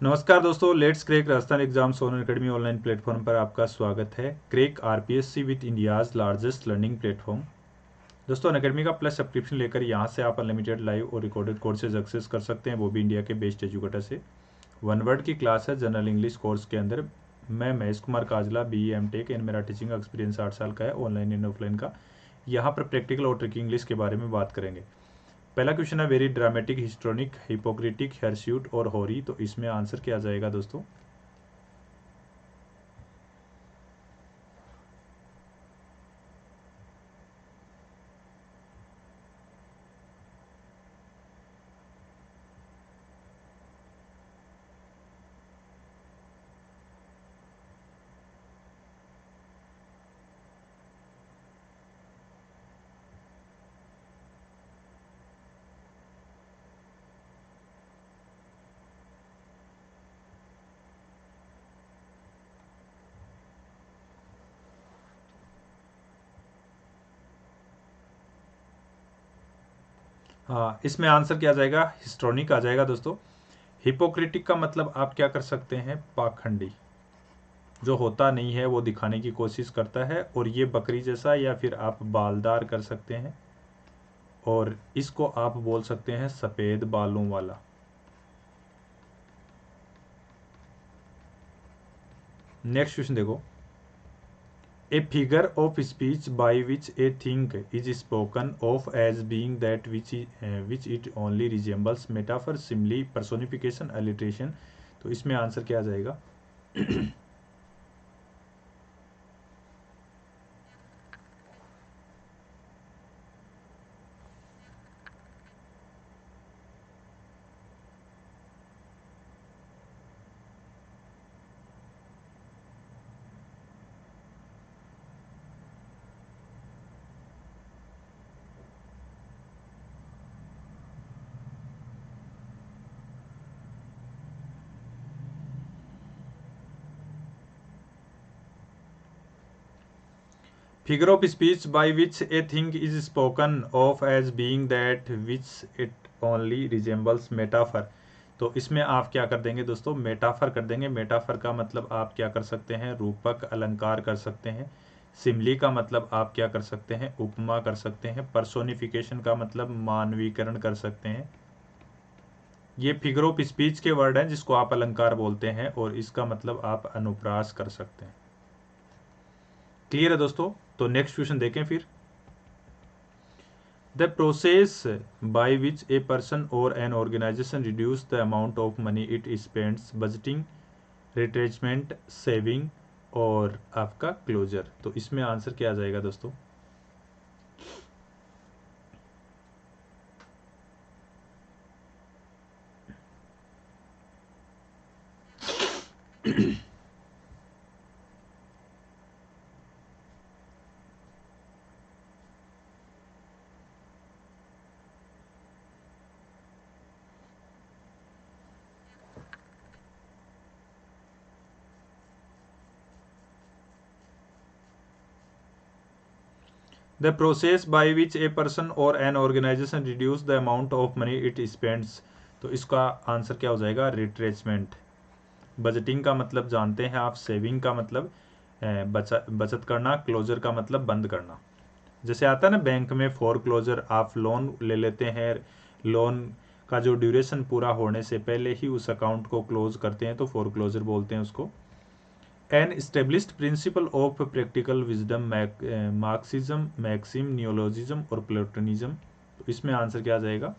नमस्कार दोस्तों, let's crack Rajasthan exams on academy online platform पर आपका स्वागत है। Crack RPSC with India's largest learning platform. दोस्तों अनअकैडमी का प्लस सब्सक्रिप्शन लेकर यहाँ से आप अनलिमिटेड लाइव और रिकॉर्डेड कोर्सेज एक्सेस कर सकते हैं, वो भी इंडिया के बेस्ट एजुकेटर से। वन वर्ड की क्लास है जनरल इंग्लिश कोर्स के अंदर। मैं Mahesh Kumar Kajla, BE MTech and मेरा टीचिंग एक्सपीरियंस 8 साल का है, ऑनलाइन एंड ऑफलाइन का। यहाँ पर प्रैक्टिकल और ट्रिकी इंग्लिश के बारे में बात करेंगे। पहला क्वेश्चन है वेरी ड्रामेटिक, हिस्टोनिक, हिपोक्रेटिक, हियरस्यूट और होरी। तो इसमें आंसर क्या जाएगा दोस्तों? हाँ, इसमें आंसर क्या आ जाएगा? हिस्टोनिक आ जाएगा दोस्तों। हिपोक्रेटिक का मतलब आप क्या कर सकते हैं? पाखंडी, जो होता नहीं है वो दिखाने की कोशिश करता है। और ये बकरी जैसा या फिर आप बालदार कर सकते हैं, और इसको आप बोल सकते हैं सफ़ेद बालों वाला। नेक्स्ट क्वेश्चन देखो, a figure of speech by which a thing is spoken of as being that which it only resembles, metaphor, simile, personification, alliteration. तो इसमें आंसर क्या आ जाएगा? Figure of speech by which a thing is spoken of as being that which it only resembles, metaphor. तो इसमें आप क्या कर देंगे दोस्तों? मेटाफर कर देंगे। मेटाफर का मतलब आप क्या कर सकते हैं? रूपक अलंकार कर सकते हैं। सिमली का मतलब आप क्या कर सकते हैं? उपमा कर सकते हैं। पर्सोनिफिकेशन का मतलब मानवीकरण कर सकते हैं। ये फिगर ऑफ स्पीच के वर्ड हैं जिसको आप अलंकार बोलते हैं, और इसका मतलब आप अनुप्रास कर सकते हैं। क्लियर है दोस्तों? तो नेक्स्ट क्वेश्चन देखें फिर। The process by which a person or an organization reduce the amount of money it spends, budgeting, retrenchment, saving और आपका क्लोजर। तो इसमें आंसर क्या आ जाएगा दोस्तों? The process by which a person or an organization reduce the amount of money it spends। तो इसका आंसर क्या हो जाएगा? रिट्रेचमेंट। बजटिंग का मतलब जानते हैं आप, सेविंग का मतलब बचत करना, क्लोजर का मतलब बंद करना। जैसे आता है ना बैंक में फॉर क्लोजर, आप लोन ले लेते हैं, लोन का जो ड्यूरेशन पूरा होने से पहले ही उस अकाउंट को क्लोज करते हैं, तो फॉर क्लोजर बोलते हैं उसको। An established principle of practical wisdom, Marxism, maxim, neologism और प्लेटोनिज्म। तो इसमें आंसर क्या आ जाएगा?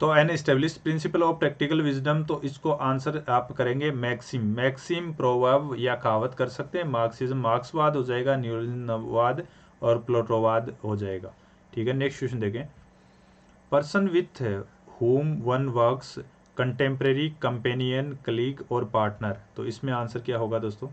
तो an established principle of practical wisdom, तो इसको आंसर आप करेंगे मैक्सिम। मैक्सिम प्रोवर्ब या कहावत कर सकते हैं। मार्क्सिज्म मार्क्सवाद हो जाएगा, न्यूनवाद और प्लोटोवाद हो जाएगा। ठीक है, नेक्स्ट क्वेश्चन देखें। Person with whom one works, contemporary, companion, colleague और पार्टनर। तो इसमें आंसर क्या होगा दोस्तों?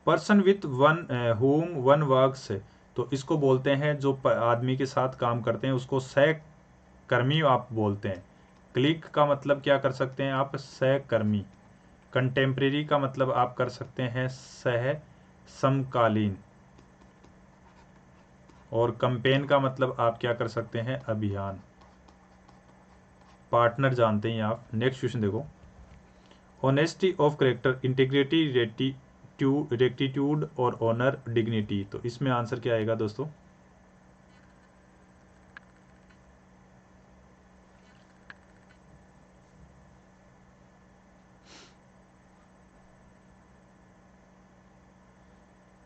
Person with one home one works, तो इसको बोलते हैं जो आदमी के साथ काम करते हैं उसको सहकर्मी आप बोलते हैं। क्लिक का मतलब क्या कर सकते हैं आप? सहकर्मी। कंटेम्प्रेरी का मतलब आप कर सकते हैं सह समकालीन। और कंपेन का मतलब आप क्या कर सकते हैं? अभियान। पार्टनर जानते हैं आप। नेक्स्ट क्वेश्चन देखो। Honesty of character, integrity, rectitude और ऑनर, डिग्निटी। तो इसमें आंसर क्या आएगा दोस्तों?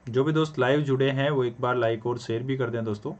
जो भी दोस्त लाइव जुड़े हैं वो एक बार लाइक और शेयर भी कर दें दोस्तों।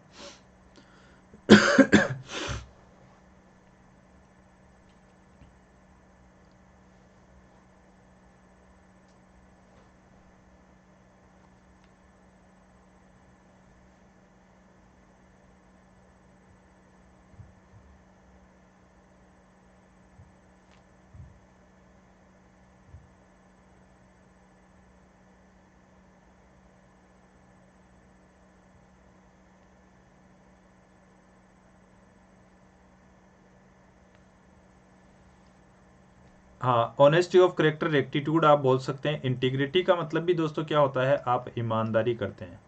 हाँ, ऑनेस्टी ऑफ करेक्टर, रेक्टिट्यूड आप बोल सकते हैं। इंटीग्रिटी का मतलब भी दोस्तों क्या होता है? आप ईमानदारी करते हैं,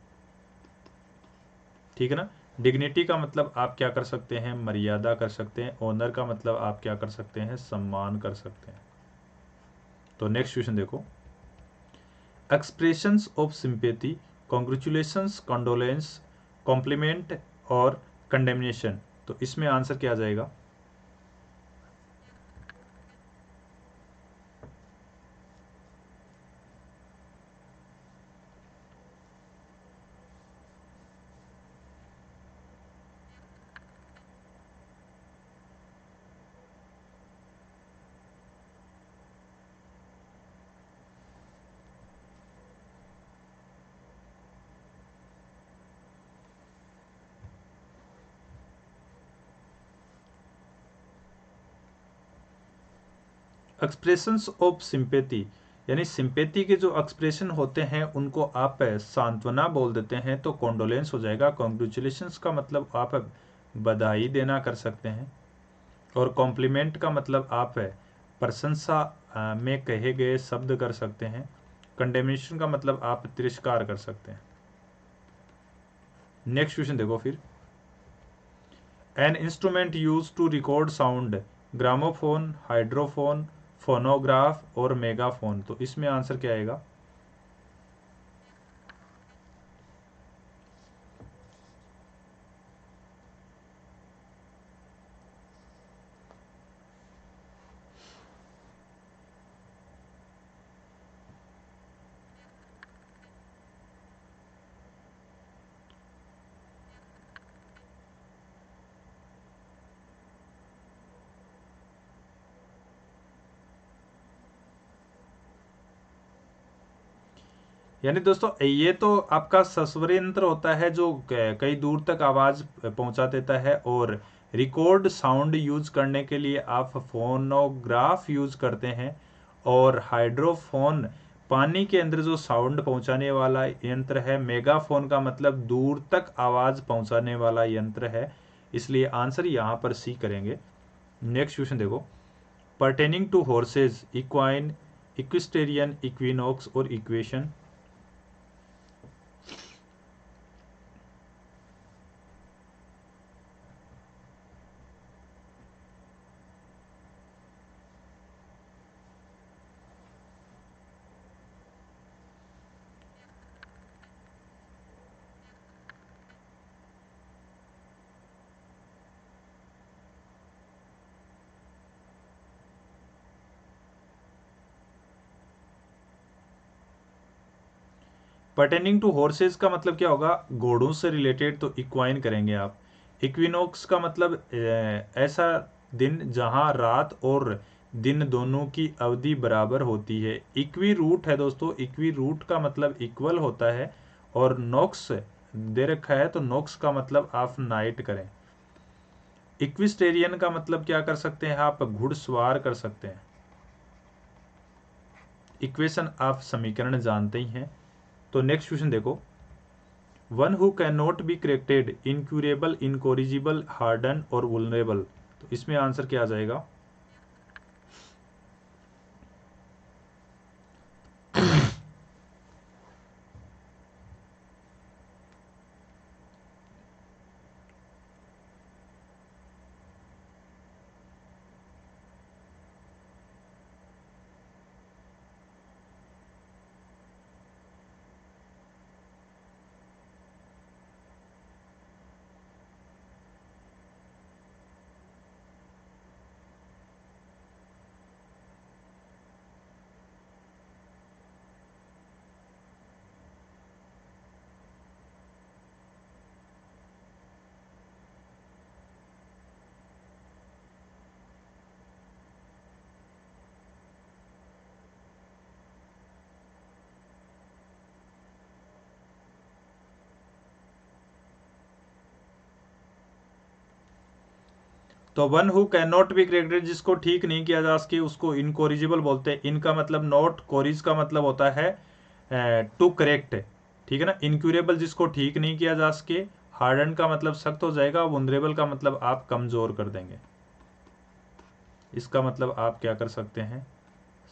ठीक है ना। डिग्निटी का मतलब आप क्या कर सकते हैं? मर्यादा कर सकते हैं। ऑनर का मतलब आप क्या कर सकते हैं? सम्मान कर सकते हैं। तो नेक्स्ट क्वेश्चन देखो। Expressions of sympathy, congratulations, condolence, compliment और कंडेमनेशन। तो इसमें आंसर क्या आ जाएगा? एक्सप्रेशंस ऑफ सिंपेथी, यानी सिंपेथी के जो एक्सप्रेशन होते हैं उनको आप सांत्वना बोल देते हैं, तो कॉन्डोलेंस हो जाएगा। कॉन्ग्रेचुलेशंस का मतलब आप बधाई देना कर सकते हैं। और कॉम्प्लीमेंट का मतलब आप प्रशंसा में कहे गए शब्द कर सकते हैं। कंडेमनेशन का मतलब आप तिरस्कार कर सकते हैं। नेक्स्ट क्वेश्चन देखो फिर। An instrument use to record sound, gramophone, hydrophone, phonograph और मेगाफोन। तो इसमें आंसर क्या आएगा? यानी दोस्तों ये तो आपका सस्वर यंत्र होता है जो कई दूर तक आवाज पहुंचा देता है। और रिकॉर्ड साउंड यूज करने के लिए आप फोनोग्राफ यूज करते हैं। और हाइड्रोफोन पानी के अंदर जो साउंड पहुंचाने वाला यंत्र है। मेगाफोन का मतलब दूर तक आवाज पहुंचाने वाला यंत्र है। इसलिए आंसर यहाँ पर सी करेंगे। नेक्स्ट क्वेश्चन देखो। Pertaining to horses, equine, equestrian, equinox और इक्वेशन। पर्टेनिंग टू हॉर्सेस का मतलब क्या होगा, घोड़ों से रिलेटेड, तो इक्वाइन करेंगे आप। इक्विनोक्स का मतलब ऐसा दिन जहां रात और दिन दोनों की अवधि बराबर होती है। इक्वी रूट है दोस्तों, इक्वी रूट का मतलब इक्वल होता है, और नॉक्स दे रखा है तो नॉक्स का मतलब आप नाइट करें। इक्विस्टेरियन का मतलब क्या कर सकते हैं आप, घुड़सवार कर सकते हैं। इक्वेशन आप समीकरण जानते ही हैं। तो नेक्स्ट क्वेश्चन देखो, one who can not be corrected, incurable, incorrigible, hardened और वुलनरेबल। तो इसमें आंसर क्या आ जाएगा। तो one who can not be corrected, जिसको ठीक नहीं किया जा सके उसको इनकोरिजिबल बोलते हैं। इनका मतलब नॉट, कोरिज का मतलब होता है टू करेक्ट, ठीक है ना। इनक्यूरेबल जिसको ठीक नहीं किया जा सके, हार्डन का मतलब सख्त हो जाएगा, वनरेबल का मतलब आप कमजोर कर देंगे। इसका मतलब आप क्या कर सकते हैं,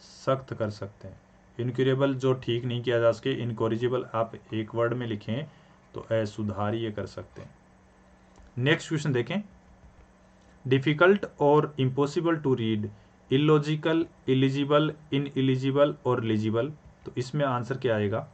सख्त कर सकते हैं। इनक्यूरेबल जो ठीक नहीं किया जा सके, इनकोरिजिबल आप एक वर्ड में लिखें तो असुधार्य कर सकते हैं। नेक्स्ट क्वेश्चन देखें, डिफिकल्ट और impossible to read, illogical, illegible, ineligible और लिजिबल। तो इसमें आंसर क्या आएगा।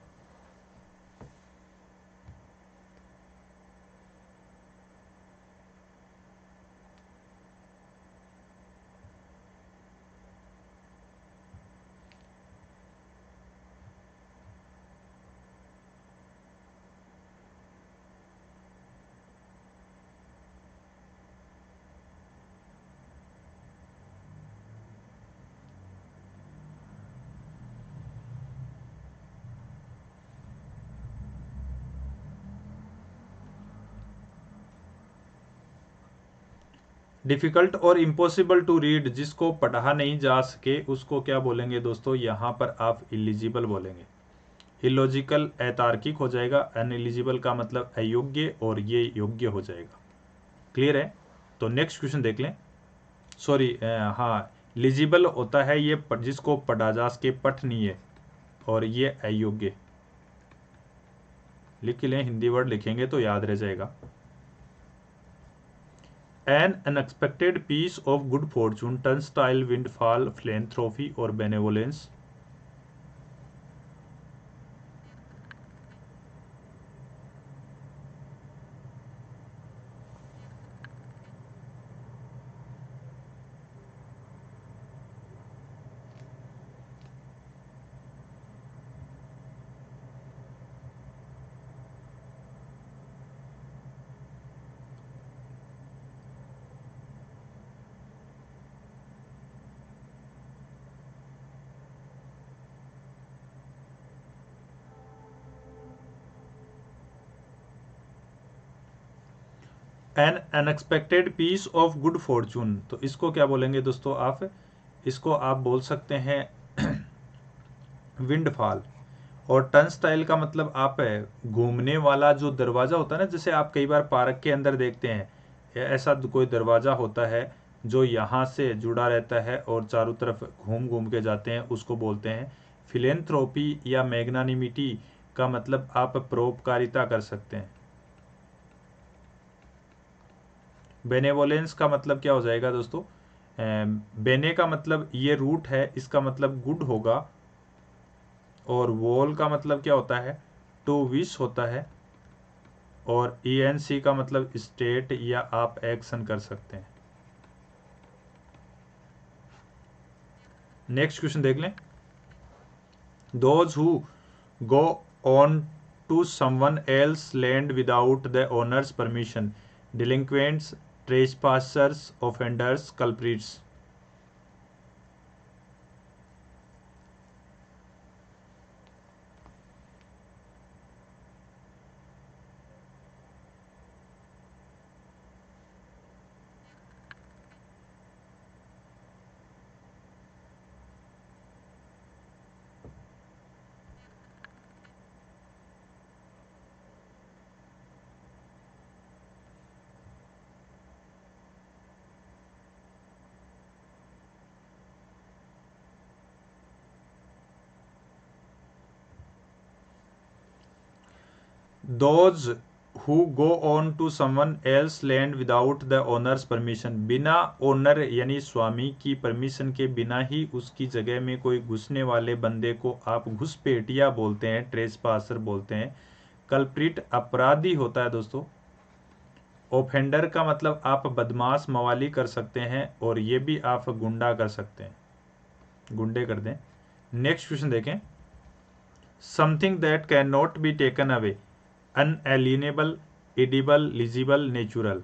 डिफिकल्ट और इम्पॉसिबल टू रीड, जिसको पढ़ा नहीं जा सके उसको क्या बोलेंगे दोस्तों, यहां पर आप इलिजिबल बोलेंगे। इलॉजिकल अतार्किक हो जाएगा, अनएलिजिबल का मतलब अयोग्य, और ये योग्य हो जाएगा। क्लियर है। तो नेक्स्ट क्वेश्चन देख लें। सॉरी, हाँ, लिजिबल होता है ये जिसको पढ़ा जा सके, पठनीय, और ये अयोग्य। लिख लें, हिंदी वर्ड लिखेंगे तो याद रह जाएगा। An unexpected piece of good fortune, turnstile, windfall, philanthropy और benevolence. An unexpected piece of good fortune, तो इसको क्या बोलेंगे दोस्तों आप, इसको आप बोल सकते हैं विंडफॉल। और टर्न स्टाइल का मतलब आप है घूमने वाला जो दरवाजा होता है ना, जैसे आप कई बार पार्क के अंदर देखते हैं, ऐसा कोई दरवाजा होता है जो यहाँ से जुड़ा रहता है और चारों तरफ घूम घूम के जाते हैं, उसको बोलते हैं फिलेंथ्रोपी या मैग्नानिमिटी का मतलब आप परोपकारिता कर सकते हैं। बेनेवोलेंस का मतलब क्या हो जाएगा दोस्तों, बेने का मतलब ये रूट है, इसका मतलब गुड होगा, और वॉल का मतलब क्या होता है, टू विश होता है, और ENC का मतलब स्टेट या आप एक्शन कर सकते हैं। नेक्स्ट क्वेश्चन देख लें, those who go on to someone else land without the owner's permission, delinquents, trespassers, offenders, culprits. Those who go on to someone else land without the owner's permission, बिना owner यानी स्वामी की permission के बिना ही उसकी जगह में कोई घुसने वाले बंदे को आप घुसपैठिया बोलते हैं, ट्रेसपासर बोलते हैं। कल्प्रिट अपराधी होता है दोस्तों। ओफेंडर का मतलब आप बदमाश मवाली कर सकते हैं, और ये भी आप गुंडा कर सकते हैं, गुंडे कर दें। नेक्स्ट क्वेश्चन देखें। Something that can not be taken away, inalienable, edible, legible, natural.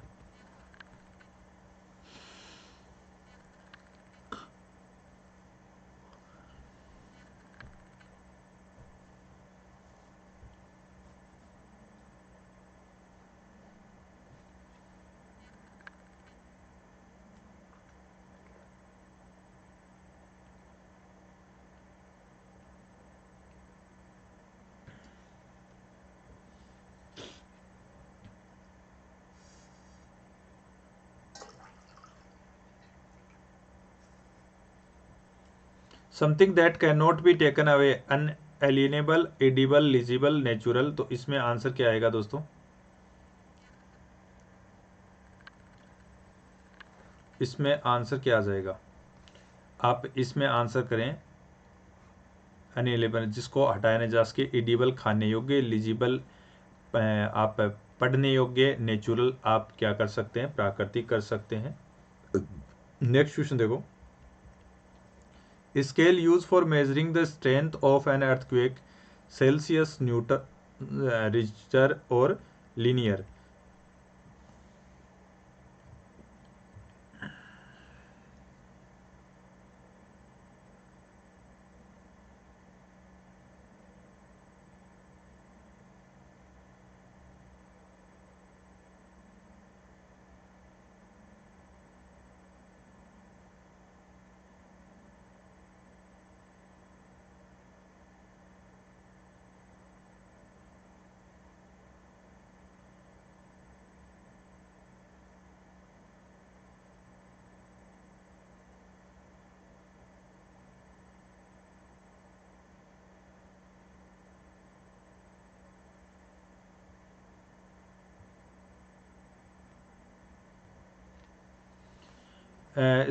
Something that can not be taken away, inalienable, edible, legible, natural. तो इसमें आंसर क्या आएगा दोस्तों? इसमें आंसर क्या आ जाएगा? आप इसमें आंसर करें अनएलिनेबल, जिसको हटाया नहीं जा सके, एडिबल खाने योग्य, लीजिबल आप पढ़ने योग्य, नेचुरल आप क्या कर सकते हैं, प्राकृतिक कर सकते हैं। नेक्स्ट क्वेश्चन देखो। Scale use for measuring the strength of an earthquake, Celsius, Newton, Richter और linear.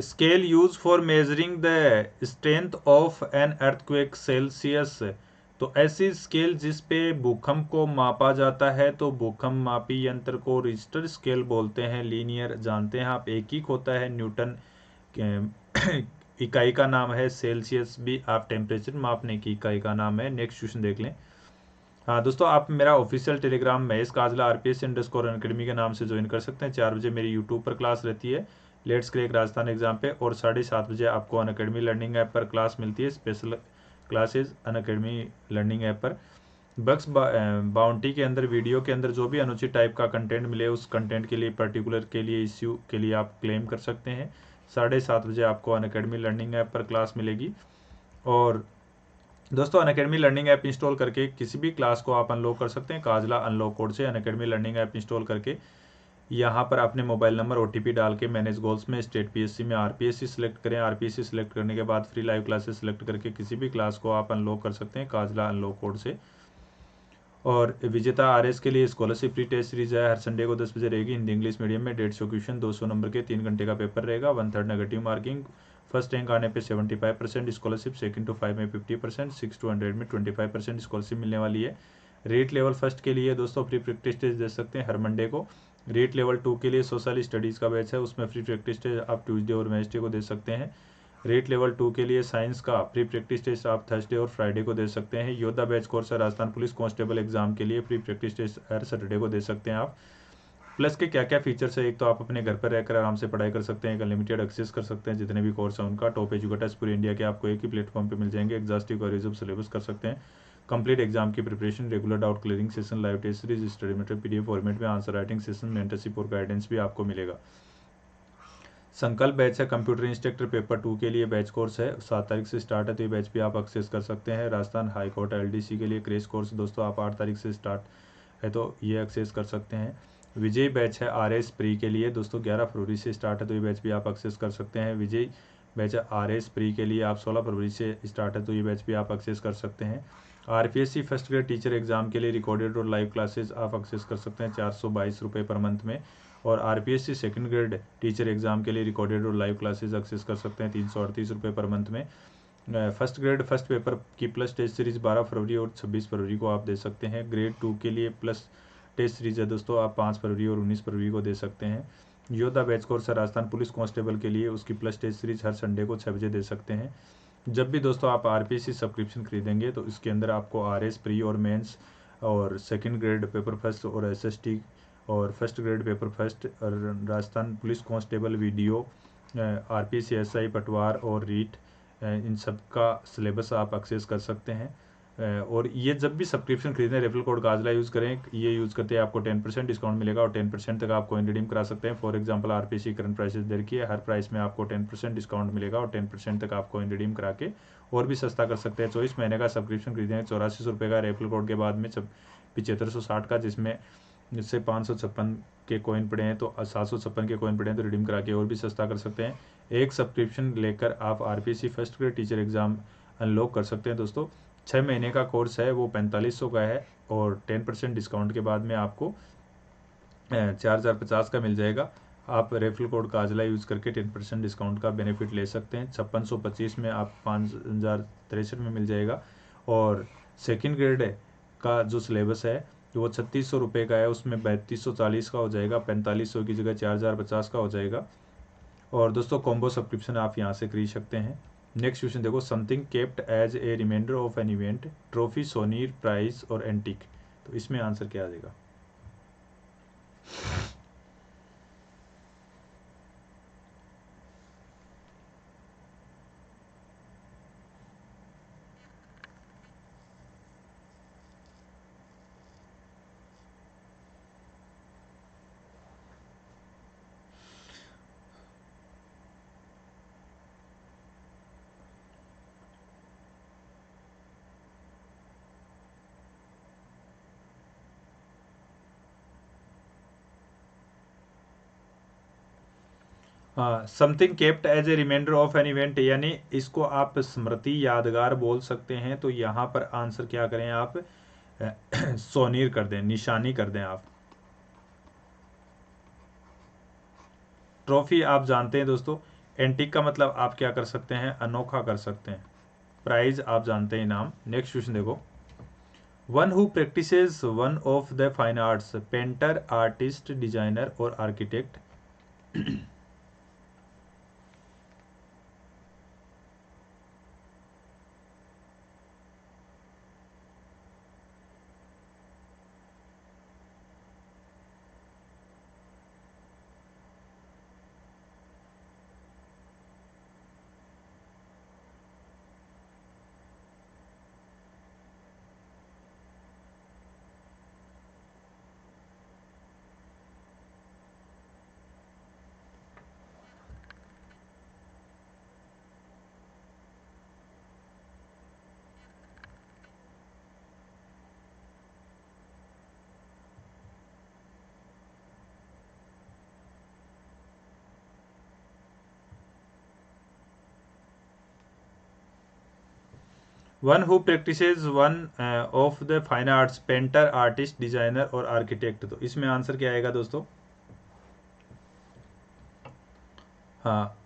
Scale use for measuring the strength of an earthquake, Celsius. तो ऐसी स्केल जिस पे भूकंप को मापा जाता है, तो भूकंप मापी यंत्र को रिक्टर स्केल बोलते हैं। लीनियर जानते हैं आप, एकक होता है। न्यूटन इकाई का नाम है। सेल्सियस भी आप टेम्परेचर मापने की इकाई का नाम है। नेक्स्ट क्वेश्चन देख लें। हाँ दोस्तों, आप मेरा ऑफिशियल टेलीग्राम महेश काजला RPS_अनअकैडमी के नाम से ज्वाइन कर सकते हैं। 4 बजे मेरी यूट्यूब पर क्लास रहती है लेट्स क्रैक राजस्थान एग्जाम पे, और 7:30 बजे आपको अनअकैडमी लर्निंग ऐप पर क्लास मिलती है, special classes Unacademy learning app पर। बक्स बाउंटी के अंदर, वीडियो के अंदर जो भी अनुचित टाइप का कंटेंट मिले, उस कंटेंट के लिए, पर्टिकुलर के लिए, इश्यू के लिए आप क्लेम कर सकते हैं। 7:30 बजे आपको अनअकैडमी लर्निंग ऐप पर क्लास मिलेगी। और दोस्तों, अनअकैडमी लर्निंग ऐप इंस्टॉल करके किसी भी क्लास को आप अनलॉक कर सकते हैं। काजला अनलॉक कोड से अनअकैडमी लर्निंग ऐप इंस्टॉल करके यहाँ पर अपने मोबाइल नंबर OTP डाल के मैनेज गोल्स में स्टेट PSC में RPSC सिलेक्ट करें। RPSC सिलेक्ट करने के बाद फ्री लाइव क्लासेस सिलेक्ट करके किसी भी क्लास को आप अनलॉक कर सकते हैं काजला अनलॉक कोड से। और विजेता RS के लिए स्कॉलरशिप फ्री टेस्ट सीरीज है, हर संडे को 10 बजे रहेगी। हिंदी इंग्लिश मीडियम में 150 क्वेश्चन, 200 नंबर के 3 घंटे का पेपर रहेगा। 1/3 नेगेटिव मार्किंग। फर्स्ट रैंक आने पे 75% स्कॉलरशिप, सेकंड टू 5 में 50%, 6 to 100 में 25% स्कॉलरशिप मिलने वाली है। रेट लेवल फर्स्ट के लिए दोस्तों फ्री प्रैक्टिस टेस्ट दे सकते हैं हर मंडे को। रेट लेवल 2 के लिए सोशल स्टडीज़ का बैच है, उसमें फ्री प्रैक्टिस टेस्ट आप ट्यूसडे और वेडनेसडे को दे सकते हैं। रेट लेवल 2 के लिए साइंस का प्री प्रैक्टिस टेस्ट आप थर्सडे और फ्राइडे को दे सकते हैं। योद्धा बैच कोर्स है राजस्थान पुलिस कांस्टेबल एग्जाम के लिए प्री प्रैक्टिस टेस्ट हर सैटरडे को दे सकते हैं आप। प्लस के क्या क्या फीचर्स है, एक तो आप अपने घर पर रहकर आराम से पढ़ाई कर सकते हैं, एक अनलिमिटेड एक्सेस कर सकते हैं जितने भी कोर्स हैं उनका। टॉप एजुकेटर्स पूरे इंडिया के आपको एक ही प्लेटफॉर्म पे मिल जाएंगे। एग्जॉस्टिव और रिजर्व सिलेबस कर सकते हैं। कंप्लीट एग्जाम की preparation, regular doubt clearing session, live test series, study material PDF format में, आंसर राइटिंग सेशन, मेंटरशिप और गाइडेंस भी आपको मिलेगा। संकल्प बैच है कंप्यूटर इंस्ट्रक्टर पेपर 2 के लिए बैच कोर्स है, 7 तारीख से स्टार्ट है, तो ये बैच भी आप एक्सेस कर सकते हैं। राजस्थान हाई कोर्ट एलडीसी के लिए क्रेश कोर्स दोस्तों आप 8 तारीख से स्टार्ट है, तो ये एक्सेस कर सकते हैं। विजय बैच है आरएस प्री के लिए दोस्तों 11 फरवरी से स्टार्ट है, तो ये बैच भी आप एक्सेस कर सकते हैं। विजय बैच है आरएस प्री के लिए आप 16 फरवरी से स्टार्ट है, तो ये बैच भी आप एक्सेस कर सकते हैं। RPSC first grade teacher exam के लिए रिकॉर्डेड और लाइव क्लासेस आप एक्सेस कर सकते हैं 422 रुपये पर मंथ में। और RPSC second grade teacher exam के लिए रिकॉर्डेड और लाइव क्लासेस एक्सेस कर सकते हैं 338 रुपये पर मंथ में। फर्स्ट ग्रेड फर्स्ट पेपर की प्लस टेस्ट सीरीज 12 फरवरी और 26 फरवरी को आप दे सकते हैं। ग्रेड 2 के लिए प्लस टेस्ट सीरीज है दोस्तों आप 5 फरवरी और 19 फरवरी को दे सकते हैं। योद्धा बैच कोर्स है राजस्थान पुलिस कांस्टेबल के लिए, उसकी प्लस टेस्ट सीरीज हर संडे को 6 बजे दे सकते हैं। जब भी दोस्तों आप आरपीएससी सब्सक्रिप्शन खरीदेंगे तो इसके अंदर आपको आरएस प्री और मेंस और सेकंड ग्रेड पेपर फर्स्ट और एसएसटी और फर्स्ट ग्रेड पेपर फर्स्ट और Rajasthan police constable video, RPC SI पटवार और रीट, इन सब का सिलेबस आप एक्सेस कर सकते हैं। और ये जब भी सब्सक्रिप्शन खरीदें रेफरल कोड काजला यूज़ करें, ये यूज़ करते हैं आपको 10% डिस्काउंट मिलेगा और 10% तक आप कॉइन रिडीम करा सकते हैं। For example RPC current prices दे रखी है, हर प्राइस में आपको 10% डिस्काउंट मिलेगा और 10% तक आप कॉइन रिडीम करा के और भी सस्ता कर सकते हैं। 24 महीने का सब्सक्रिप्शन खरीदें 84 रुपये का रेफरल कोड के बाद में 7560 का, जिसमें जिससे 556 के कॉइन पड़े हैं तो 756 के कॉइन पड़े हैं तो रिडीम करा के और भी सस्ता कर सकते हैं। एक सब्सक्रिप्शन लेकर आप RPC first grade teacher exam unlock कर सकते हैं दोस्तों। 6 महीने का कोर्स है वो 4500 का है और 10% डिस्काउंट के बाद में आपको 4050 का मिल जाएगा। आप रेफरल कोड काजला यूज़ करके 10% डिस्काउंट का बेनिफिट ले सकते हैं। 5625 में आप 5063 में मिल जाएगा। और सेकंड ग्रेड का जो सिलेबस है वो 3600 रुपये का है, उसमें 3240 का हो जाएगा, 4500 की जगह 4050 का हो जाएगा। और दोस्तों कॉम्बो सब्सक्रिप्शन आप यहाँ से खरीद सकते हैं। नेक्स्ट क्वेश्चन देखो, something kept as a reminder of an event, trophy, souvenir, prize और एंटिक, तो इसमें आंसर क्या आ जाएगा? हाँ, something kept as a reminder of an event, यानी इसको आप स्मृति यादगार बोल सकते हैं। तो यहाँ पर आंसर क्या करें आप? सोनीर कर दें, निशानी कर दें आप। ट्रॉफी आप जानते हैं दोस्तों, एंटिक का मतलब आप क्या कर सकते हैं? अनोखा कर सकते हैं। प्राइज आप जानते हैं इनाम। नेक्स्ट क्वेश्चन देखो, one who practises one of the fine arts, painter, artist, designer और architect. One who practises one of the fine arts, painter, artist, designer और आर्किटेक्ट, तो इसमें आंसर क्या आएगा दोस्तों? हाँ,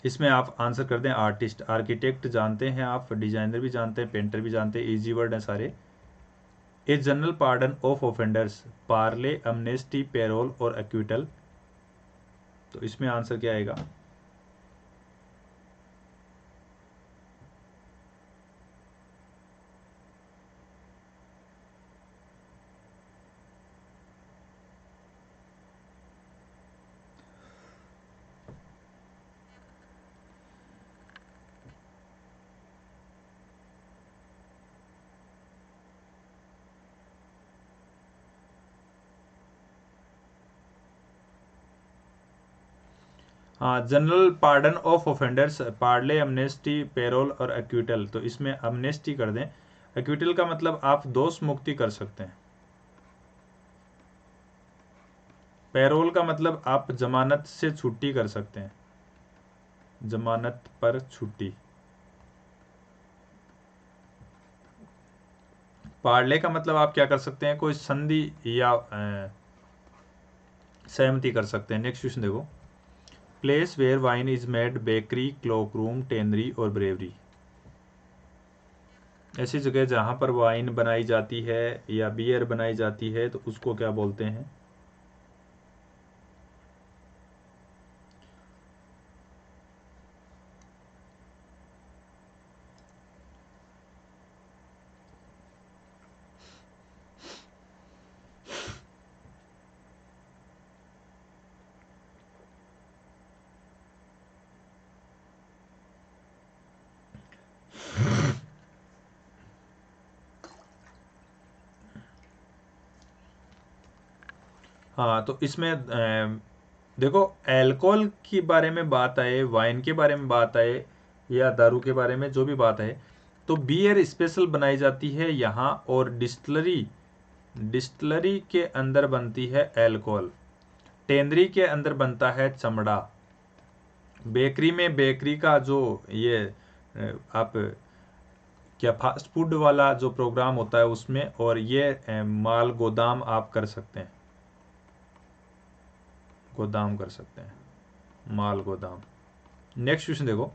इसमें आप आंसर कर दें आर्टिस्ट। आर्किटेक्ट जानते हैं आप, डिजाइनर भी जानते हैं, पेंटर भी जानते हैं, इजी वर्ड है सारे। A general pardon of offenders, parley, amnesty, parole और एक्विटल, तो इसमें आंसर क्या आएगा? हाँ, general pardon of offenders, parley, amnesty, parole और एक्विटल। तो इसमें अमनेस्टी कर दें। एक्विटल का मतलब आप दोष मुक्ति कर सकते हैं। पेरोल का मतलब आप जमानत से छुट्टी कर सकते हैं, जमानत पर छुट्टी। पार्ले का मतलब आप क्या कर सकते हैं, कोई संधि या सहमति कर सकते हैं। नेक्स्ट क्वेश्चन देखो, place where wine is made, bakery, cloakroom, tannery और ब्रेवरी। ऐसी जगह जहां पर वाइन बनाई जाती है या बियर बनाई जाती है तो उसको क्या बोलते हैं। हाँ, तो इसमें देखो, अल्कोहल के बारे में बात आए, वाइन के बारे में बात आए या दारू के बारे में जो भी बात है, तो बियर स्पेशल बनाई जाती है यहाँ, और डिस्टिलरी, डिस्टिलरी के अंदर बनती है अल्कोहल। टेनरी के अंदर बनता है चमड़ा। बेकरी में, बेकरी का जो ये आप क्या फास्ट फूड वाला जो प्रोग्राम होता है उसमें, और ये माल गोदाम आप कर सकते हैं, गोदाम कर सकते हैं, माल गोदाम। नेक्स्ट क्वेश्चन देखो,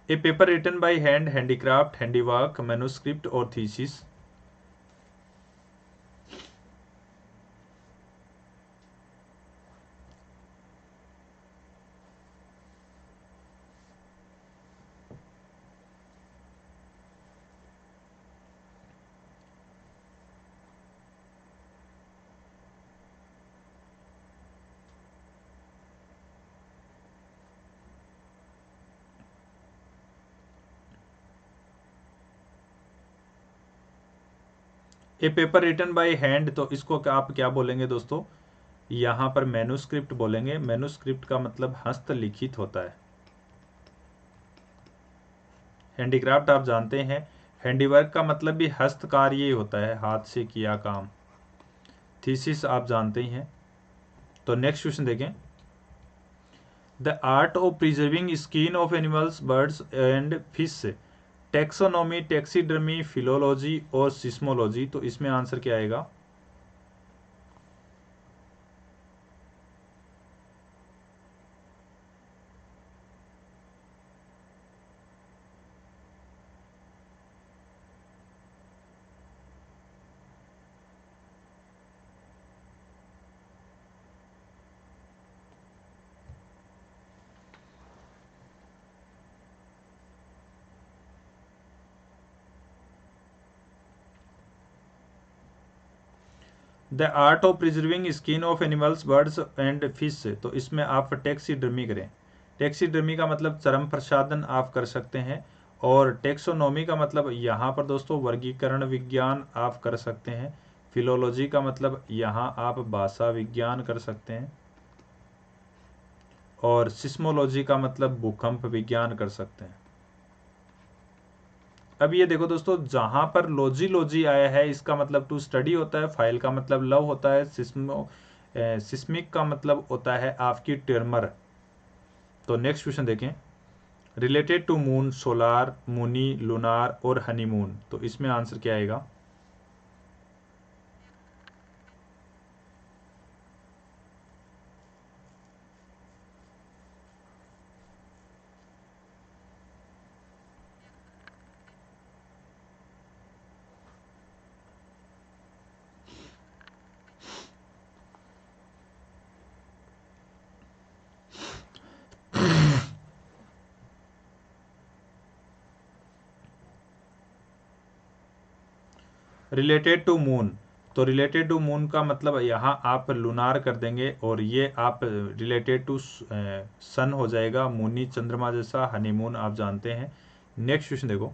a paper written by hand, handicraft, handiwork, manuscript और thesis. A paper written by hand, तो इसको आप क्या बोलेंगे दोस्तों, यहां पर मैन्युस्क्रिप्ट बोलेंगे। मैन्युस्क्रिप्ट का मतलब हस्तलिखित होता है। हैंडीक्राफ्ट आप जानते हैं, हैंडीवर्क का मतलब भी हस्त कार्य ही होता है, हाथ से किया काम। थीसिस आप जानते ही हैं। तो नेक्स्ट क्वेश्चन देखें, the art of preserving skin of animals, birds and fish, taxonomy, taxidermy, philology और सिस्मोलॉजी। तो इसमें आंसर क्या आएगा। The art of preserving skin of animals, birds and fish, तो इसमें आप टैक्सीडर्मी करें। टैक्सीडर्मी का मतलब चरम प्रसाधन आप कर सकते हैं, और टेक्सोनोमी का मतलब यहाँ पर दोस्तों वर्गीकरण विज्ञान आप कर सकते हैं। फिलोलॉजी का मतलब यहाँ आप भाषा विज्ञान कर सकते हैं, और सिस्मोलॉजी का मतलब भूकंप विज्ञान कर सकते हैं। अब ये देखो दोस्तों, जहां पर लॉजी लॉजी आया है इसका मतलब टू स्टडी होता है, फाइल का मतलब लव होता है, सिस्मिक का मतलब होता है आपकी ट्रिमर। तो नेक्स्ट क्वेश्चन देखें, related to moon, solar, moony, lunar और हनीमून। तो इसमें आंसर क्या आएगा। रिलेटेड टू मून, तो रिलेटेड टू मून का मतलब यहाँ आप लूनार कर देंगे, और ये आप रिलेटेड टू सन हो जाएगा, मूनी चंद्रमा जैसा, हनीमून आप जानते हैं। नेक्स्ट क्वेश्चन देखो,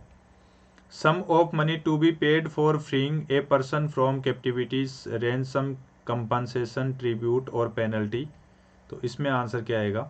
sum of money to be paid for freeing a person from captivities, ransom, compensation, tribute और पेनल्टी। तो इसमें आंसर क्या आएगा।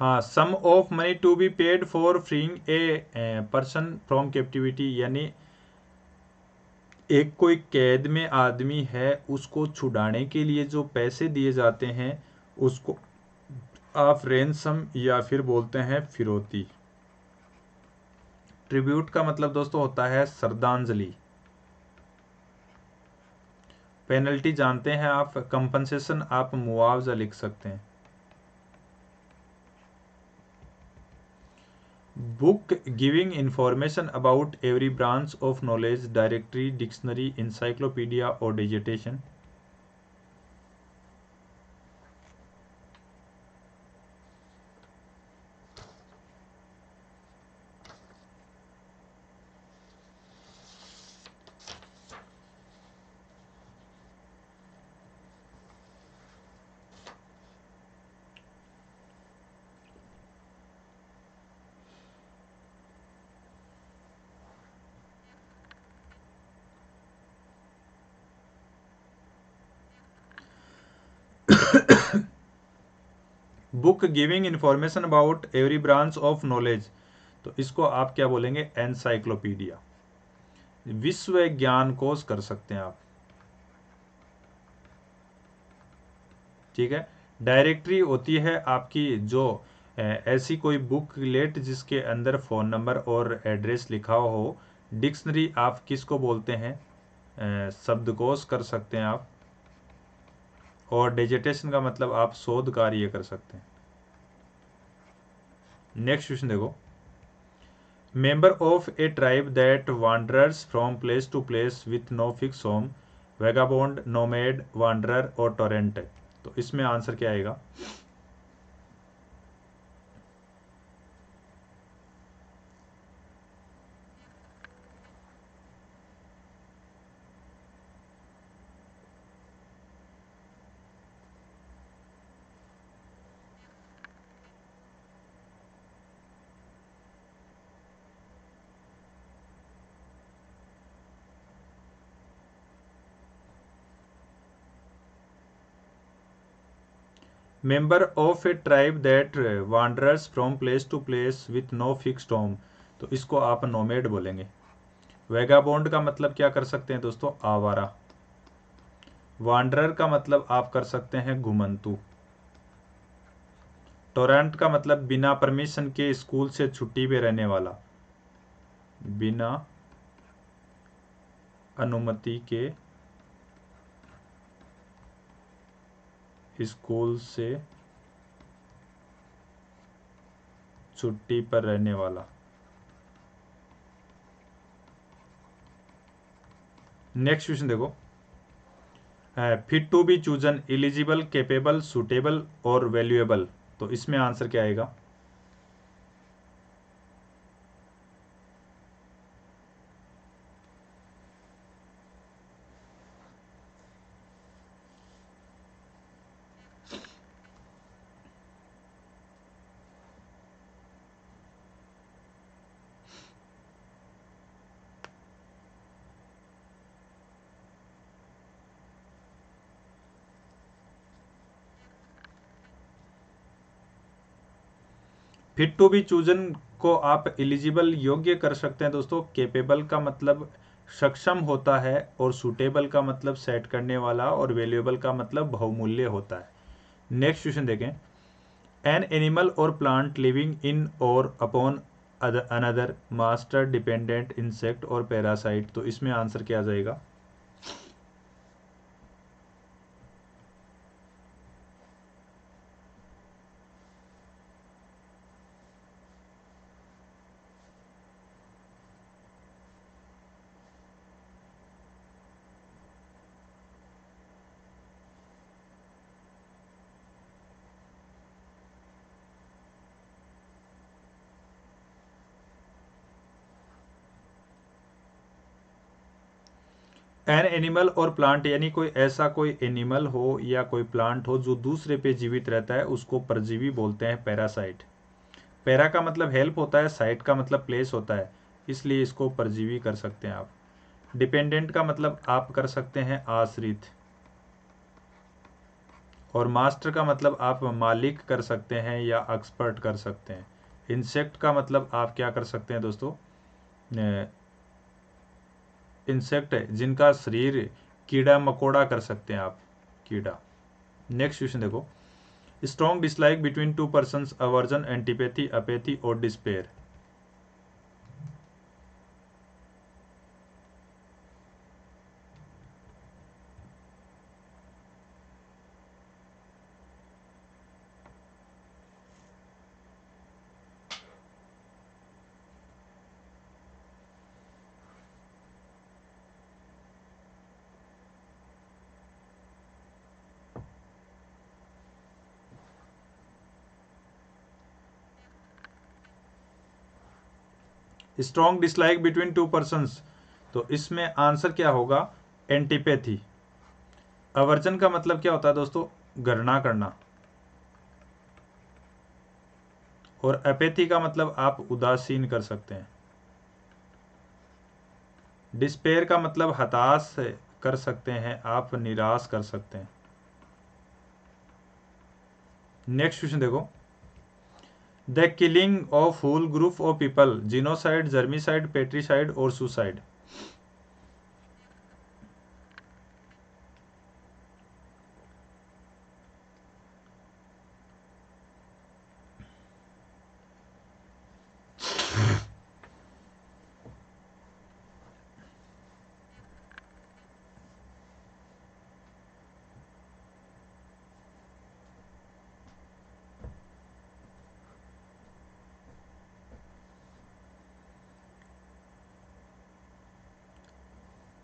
हाँ, sum of money to be paid for freeing a person from captivity, यानी एक कोई कैद में आदमी है, उसको छुड़ाने के लिए जो पैसे दिए जाते हैं उसको आप रेंसम या फिर बोलते हैं फिरौती। ट्रिब्यूट का मतलब दोस्तों होता है श्रद्धांजलि। पेनल्टी जानते हैं आप, कंपनसेशन आप मुआवजा लिख सकते हैं। Book giving information about every branch of knowledge, directory, dictionary, encyclopedia और digitation. Book giving information about every branch of knowledge, तो इसको आप क्या बोलेंगे, एनसाइक्लोपीडिया। विश्व ज्ञान कोश कर सकते हैं आप, ठीक है। डायरेक्टरी होती है आपकी जो ऐसी कोई बुकलेट जिसके अंदर फ़ोन नंबर और एड्रेस लिखा हो। डिक्शनरी आप किसको बोलते हैं, शब्दकोश कर सकते हैं आप। और डिजिटेशन का मतलब आप शोध कार्य कर सकते हैं। नेक्स्ट क्वेश्चन देखो, member of a tribe that wanderers from place to place with no fix home, vagabond, nomad, wanderer और टोरेंट। तो इसमें आंसर क्या आएगा। Member of a tribe that wanderers from place to place with no fixed home, तो इसको आप nomad बोलेंगे। वेगाबोंड का मतलब क्या कर सकते हैं दोस्तों, आवारा। वांडरर का मतलब आप कर सकते हैं घुमंतु। टोरेंट का मतलब बिना परमिशन के स्कूल से छुट्टी पे रहने वाला, बिना अनुमति के स्कूल से छुट्टी पर रहने वाला। नेक्स्ट क्वेश्चन देखो, fit to be chosen, eligible, capable, suitable और वैल्यूएबल, तो इसमें आंसर क्या आएगा। फिट टू बी चूजन को आप एलिजिबल योग्य कर सकते हैं दोस्तों। कैपेबल का मतलब सक्षम होता है, और सूटेबल का मतलब सेट करने वाला, और वैल्यूएबल का मतलब बहुमूल्य होता है। नेक्स्ट क्वेश्चन देखें, एन एनिमल और प्लांट लिविंग इन और upon another, master, dependent, insect और पैरासाइट, तो इसमें आंसर क्या आ जाएगा। एन एनिमल और प्लांट, यानी कोई ऐसा कोई एनिमल हो या कोई प्लांट हो जो दूसरे पे जीवित रहता है, उसको परजीवी बोलते हैं, पैरासाइट। पैरा का मतलब हेल्प होता है, साइट का मतलब प्लेस होता है, इसलिए इसको परजीवी कर सकते हैं आप। डिपेंडेंट का मतलब आप कर सकते हैं आश्रित, और मास्टर का मतलब आप मालिक कर सकते हैं या एक्सपर्ट कर सकते हैं। इंसेक्ट का मतलब आप क्या कर सकते हैं दोस्तों, इंसेक्ट जिनका शरीर कीड़ा मकोड़ा कर सकते हैं आप, कीड़ा। नेक्स्ट क्वेश्चन देखो, strong dislike between two persons, aversion, antipathy, apathy और despair. Strong dislike between two persons, तो इसमें आंसर क्या होगा, एंटीपैथी। अवर्जन का मतलब क्या होता है दोस्तों, घृणा करना। और अपैथी का मतलब आप उदासीन कर सकते हैं। डिस्पेयर का मतलब हताश कर सकते हैं, आप निराश कर सकते हैं। नेक्स्ट क्वेश्चन देखो, the killing of whole group of people, genocide, germicide, patricide और suicide.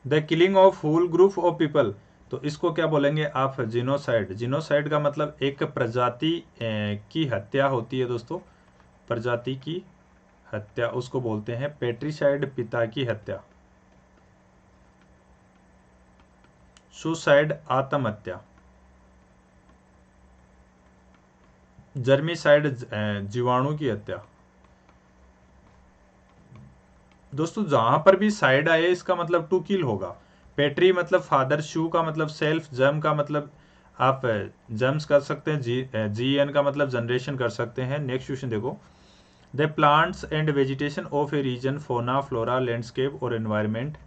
The killing of whole group of people, तो इसको क्या बोलेंगे आप, जीनोसाइड। जीनोसाइड का मतलब एक प्रजाति की हत्या होती है दोस्तों, प्रजाति की हत्या, उसको बोलते हैं। पेट्रीसाइड पिता की हत्या। सुसाइड आत्महत्या। जर्मिसाइड जीवाणु की हत्या। दोस्तों जहां पर भी साइड आए इसका मतलब टू किल होगा। पेट्री मतलब फादर, शू का मतलब सेल्फ, जर्म का मतलब आप जर्म्स कर सकते हैं, जी एन का मतलब जनरेशन कर सकते हैं। नेक्स्ट क्वेश्चन देखो, the plants and vegetation of a region, fauna, flora, landscape और environment.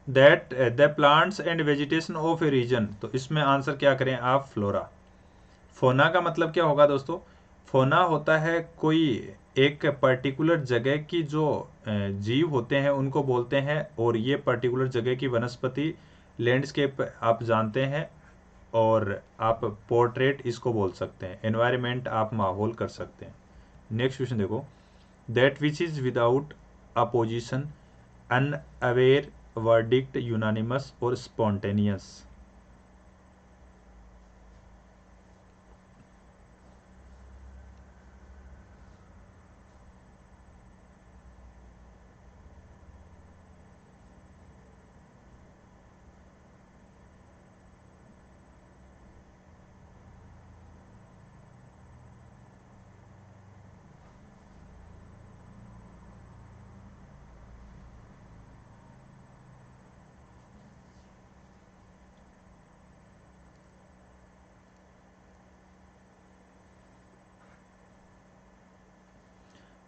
That the plants and vegetation of a region, तो इसमें आंसर क्या करें आप, फ्लोरा। फोना का मतलब क्या होगा दोस्तों, फोना होता है कोई एक पर्टिकुलर जगह की जो जीव होते हैं उनको बोलते हैं, और ये पर्टिकुलर जगह की वनस्पति, लैंडस्केप आप जानते हैं, और आप पोर्ट्रेट इसको बोल सकते हैं। एनवायरमेंट आप माहौल कर सकते हैं। नेक्स्ट क्वेश्चन देखो, that which is without opposition, unaware, verdict, unanimous और spontaneous.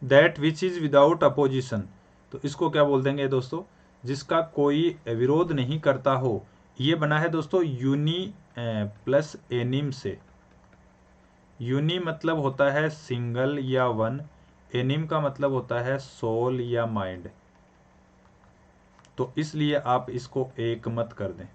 That which is without opposition, तो इसको क्या बोल देंगे दोस्तों, जिसका कोई विरोध नहीं करता हो। ये बना है दोस्तों यूनी प्लस एनिम से। यूनी मतलब होता है सिंगल या वन, एनिम का मतलब होता है सोल या माइंड, तो इसलिए आप इसको एक मत कर दें।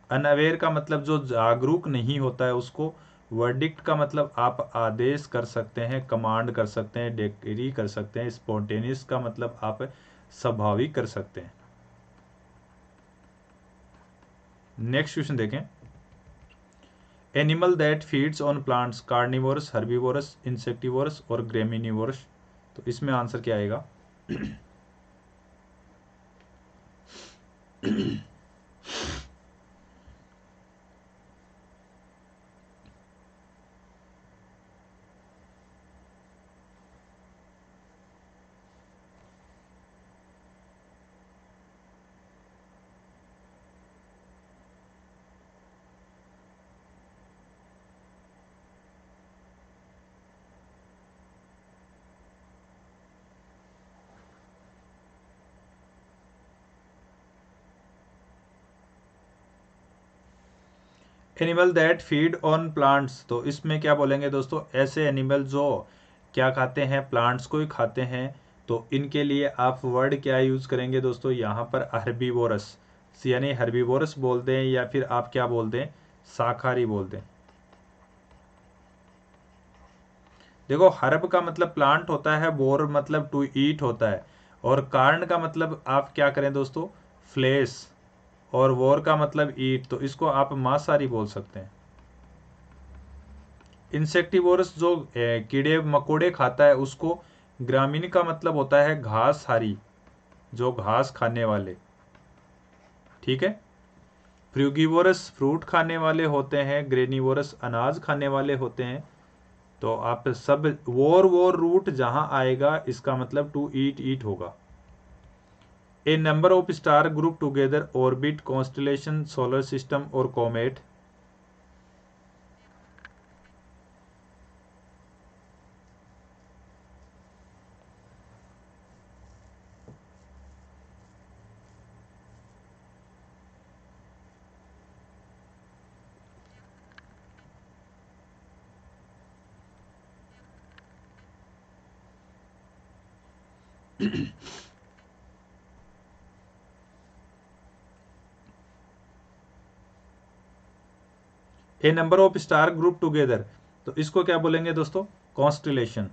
अनअवेयर का मतलब जो जागरूक नहीं होता है उसको। वर्डिक्ट का मतलब आप आदेश कर सकते हैं, कमांड कर सकते हैं, डिक्री कर सकते हैं। स्पॉन्टेनियस का मतलब आप स्वाभाविक कर सकते हैं। नेक्स्ट क्वेश्चन देखें, animal that feeds on plants, carnivorous, herbivorous, insectivorous और ग्रेमिनिवोरस। तो इसमें आंसर क्या आएगा? Animal that feed on plants, तो इसमें क्या बोलेंगे दोस्तों? ऐसे एनिमल जो क्या खाते हैं? प्लांट्स को ही खाते हैं। तो इनके लिए आप वर्ड क्या यूज करेंगे दोस्तों? यहाँ पर हर्बीवोरस, यानी हर्बीवोरस बोल दें, या फिर आप क्या बोल दें? शाकाहारी बोल दें। देखो, हर्ब का मतलब प्लांट होता है, बोर मतलब टू ईट होता है, और कार्न का मतलब आप क्या करें दोस्तों? फ्लेश, और वोर का मतलब ईट, तो इसको आप मांसाहारी बोल सकते हैं। इंसेक्टिवोरस जो कीड़े मकोड़े खाता है उसको, ग्रामीण का मतलब होता है घासहारी, जो घास खाने वाले। ठीक है। फ्रूगीवोरस फ्रूट खाने वाले होते हैं, ग्रेनिवोरस अनाज खाने वाले होते हैं। तो आप सब वोर रूट जहां आएगा इसका मतलब टू ईट ईट होगा। A number of star group together orbit constellation solar system और comet. A number of star group together, तो इसको क्या बोलेंगे दोस्तों? कॉन्स्टलेशन।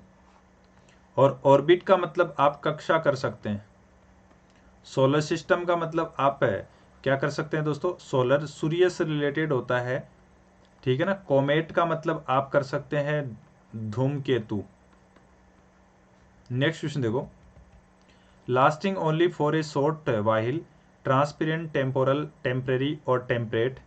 और ऑर्बिट का मतलब आप कक्षा कर सकते हैं। सोलर सिस्टम का मतलब आप क्या कर सकते हैं दोस्तों? सोलर, सूर्य से रिलेटेड होता है। ठीक है ना। कॉमेट का मतलब आप कर सकते हैं धूमकेतु। नेक्स्ट क्वेश्चन देखो। Lasting only for a short while, transparent, temporal, temporary और temperate.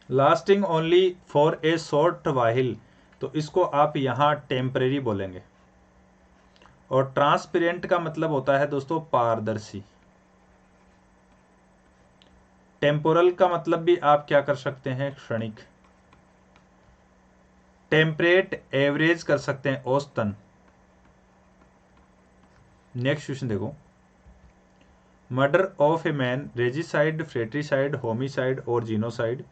Lasting only for a short while, तो इसको आप यहां टेम्परेरी बोलेंगे। और ट्रांसपेरेंट का मतलब होता है दोस्तों पारदर्शी। टेम्पोरल का मतलब भी आप क्या कर सकते हैं? क्षणिक। टेम्परेट एवरेज कर सकते हैं, औसतन। नेक्स्ट क्वेश्चन देखो। Murder of a man, regicide, fratricide, homicide और genocide.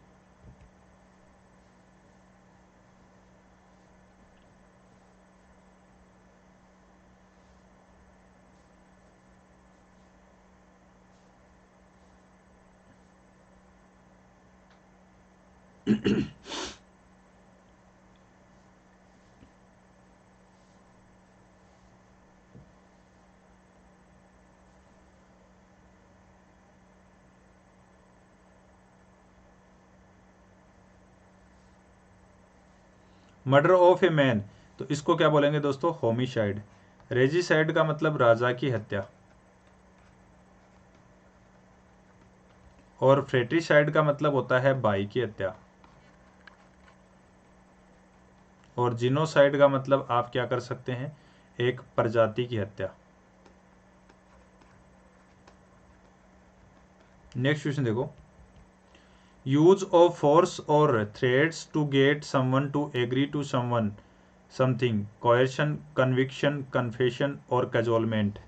Murder of a man, तो इसको क्या बोलेंगे दोस्तों? होमिसाइड। रेजिसाइड का मतलब राजा की हत्या। और फ्रेट्रिसाइड का मतलब होता है भाई की हत्या। और जीनोसाइड का मतलब आप क्या कर सकते हैं? एक प्रजाति की हत्या। नेक्स्ट क्वेश्चन देखो। यूज ऑफ फोर्स और threats to get someone to agree to someone something, coercion, conviction, confession और कैजोलमेंट।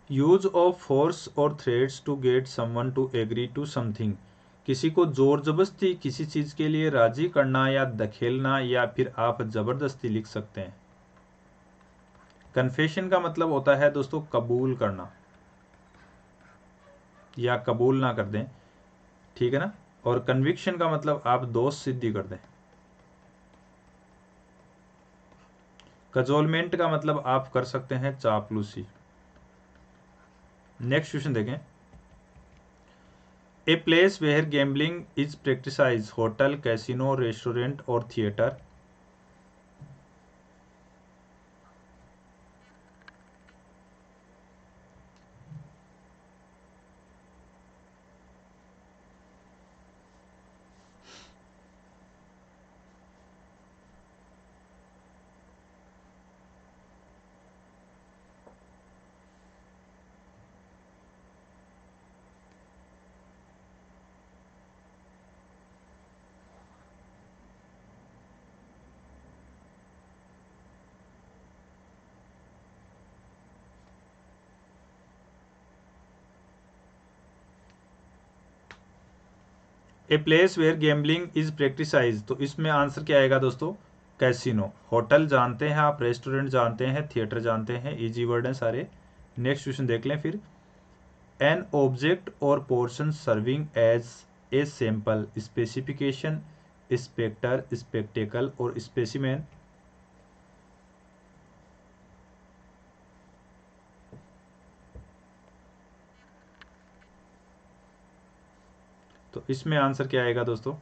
यूज ऑफ फोर्स और threats to get someone to agree to something, किसी को जोर जबरदस्ती किसी चीज के लिए राजी करना या धकेलना, या फिर आप जबरदस्ती लिख सकते हैं। कन्फेशन का मतलब होता है दोस्तों कबूल करना या कबूल ना कर दें, ठीक है ना। और कन्विक्शन का मतलब आप दोष सिद्धि कर दें। कजोलमेंट का मतलब आप कर सकते हैं चापलूसी। नेक्स्ट क्वेश्चन देखें। A place where gambling is practised, hotel, casino, restaurant और theatre. A place where gambling is practised, तो इसमें आंसर क्या आएगा दोस्तों, कैसीनो। होटल जानते हैं आप, रेस्टोरेंट जानते हैं, थिएटर जानते हैं, इजी वर्ड हैं सारे। नेक्स्ट क्वेश्चन देख लें फिर। एन ऑब्जेक्ट और portion serving as a sample, specification, spectre, spectacle और स्पेसिमेन। तो इसमें आंसर क्या आएगा दोस्तों,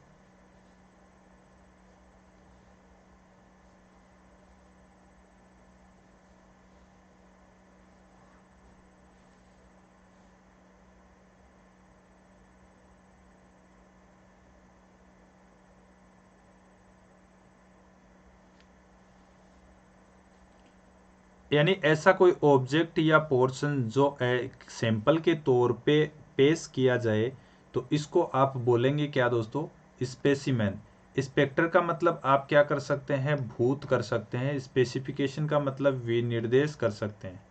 यानी ऐसा कोई ऑब्जेक्ट या पोर्शन जो एक सैंपल के तौर पे पेश किया जाए, तो इसको आप बोलेंगे क्या दोस्तों, स्पेसिमेन। स्पेक्टर का मतलब आप क्या कर सकते हैं, भूत कर सकते हैं। स्पेसिफिकेशन का मतलब विनिर्देश कर सकते हैं।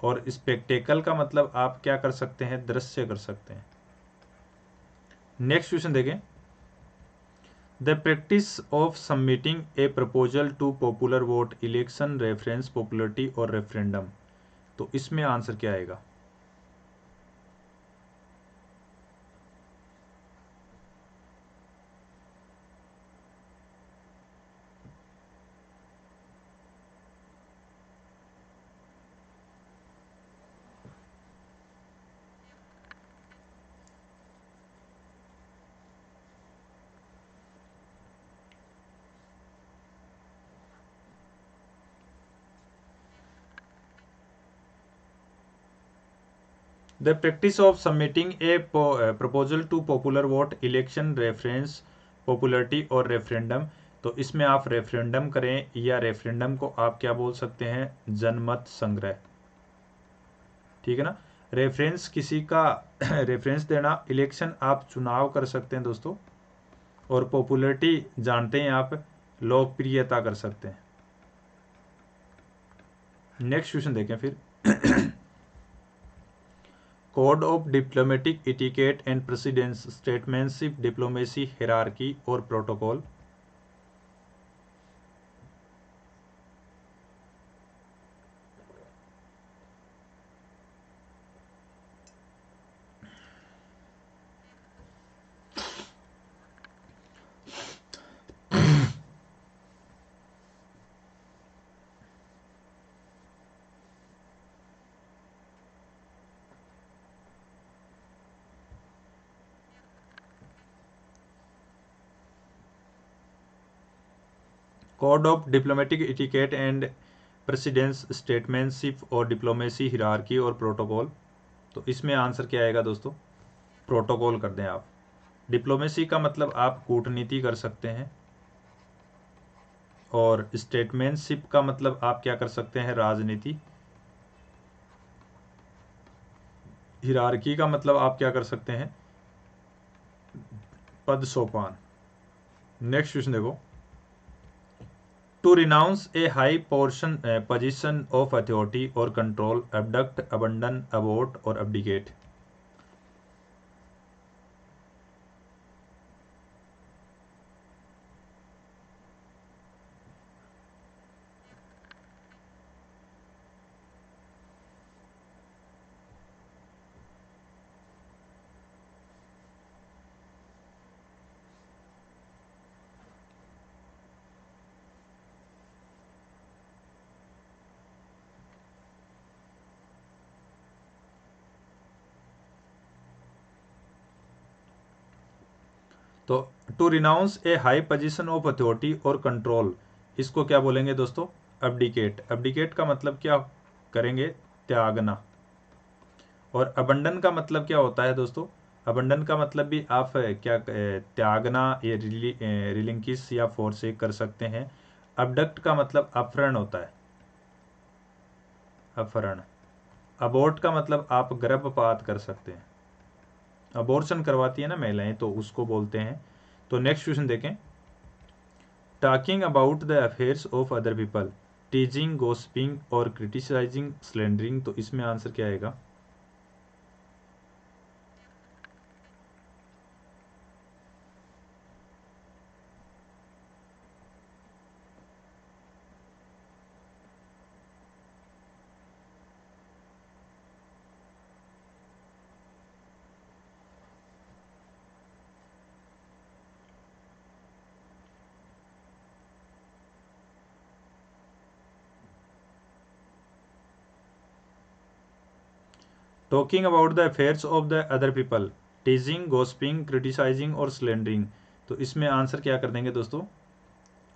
और स्पेक्टेकल का मतलब आप क्या कर सकते हैं, दृश्य कर सकते हैं। नेक्स्ट क्वेश्चन देखें। The practice of submitting a proposal to popular vote, election, reference, popularity और रेफरेंडम। तो इसमें आंसर क्या आएगा, the practice of submitting a proposal to popular vote, election, reference, popularity और रेफरेंडम। तो इसमें आप रेफरेंडम करें या रेफरेंडम को आप क्या बोल सकते हैं, जनमत संग्रह, ठीक है ना। रेफरेंस किसी का रेफरेंस देना, इलेक्शन आप चुनाव कर सकते हैं दोस्तों, और पॉपुलरिटी जानते हैं आप, लोकप्रियता कर सकते हैं। नेक्स्ट क्वेश्चन देखें फिर। Code of diplomatic etiquette and precedence, statesmanship, diplomacy, hierarchy और protocol. Code of diplomatic etiquette and precedence, statesmanship और डिप्लोमेसी, हिरार्की और प्रोटोकॉल। तो इसमें आंसर क्या आएगा दोस्तों, प्रोटोकॉल कर दें आप। डिप्लोमेसी का मतलब आप कूटनीति कर सकते हैं, और स्टेटमैनशिप का मतलब आप क्या कर सकते हैं, राजनीति। हिरार्की का मतलब आप क्या कर सकते हैं, पद सोपान। नेक्स्ट क्वेश्चन देखो। To renounce a high portion position of authority और कंट्रोल, अबडक्ट, अबंडन, अबोर्ट और अब्डिकेट। तो to renounce a high position of authority और कंट्रोल, इसको क्या बोलेंगे दोस्तों? अब्डिकेट। अब्डिकेट का मतलब क्या करेंगे? त्यागना। और अबंडन का मतलब क्या होता है दोस्तों? अबंडन का मतलब भी आप क्या त्यागना, ये रिलिंकिश या फोरसेक कर सकते हैं। अबडक्ट का मतलब अपहरण होता है, अपहरण। अबोर्ट का मतलब आप गर्भपात कर सकते हैं, अबॉर्शन करवाती है ना महिलाएं, तो उसको बोलते हैं। तो नेक्स्ट क्वेश्चन देखें। Talking about the affairs of other people, teasing, gossiping और क्रिटिसाइजिंग, स्लैंडरिंग, तो इसमें आंसर क्या आएगा? Talking about the affairs of the other people, teasing, gossiping, criticising और स्लैंडरिंग, तो इसमें आंसर क्या कर देंगे दोस्तों?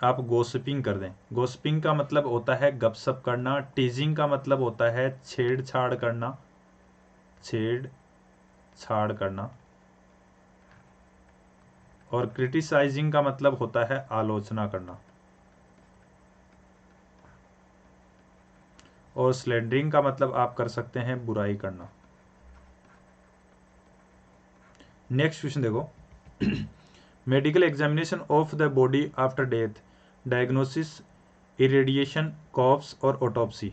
आप गॉसिपिंग कर दें। गॉसिपिंग का मतलब होता है गपशप करना, टीजिंग का मतलब होता है छेड़छाड़ करना, छेड़छाड़ करना, और क्रिटिसाइजिंग का मतलब होता है आलोचना करना, और स्लैंडरिंग का मतलब आप कर सकते हैं बुराई करना। नेक्स्ट क्वेश्चन देखो। Medical examination of the body after death, diagnosis, irradiation, corpse और ऑटोप्सी।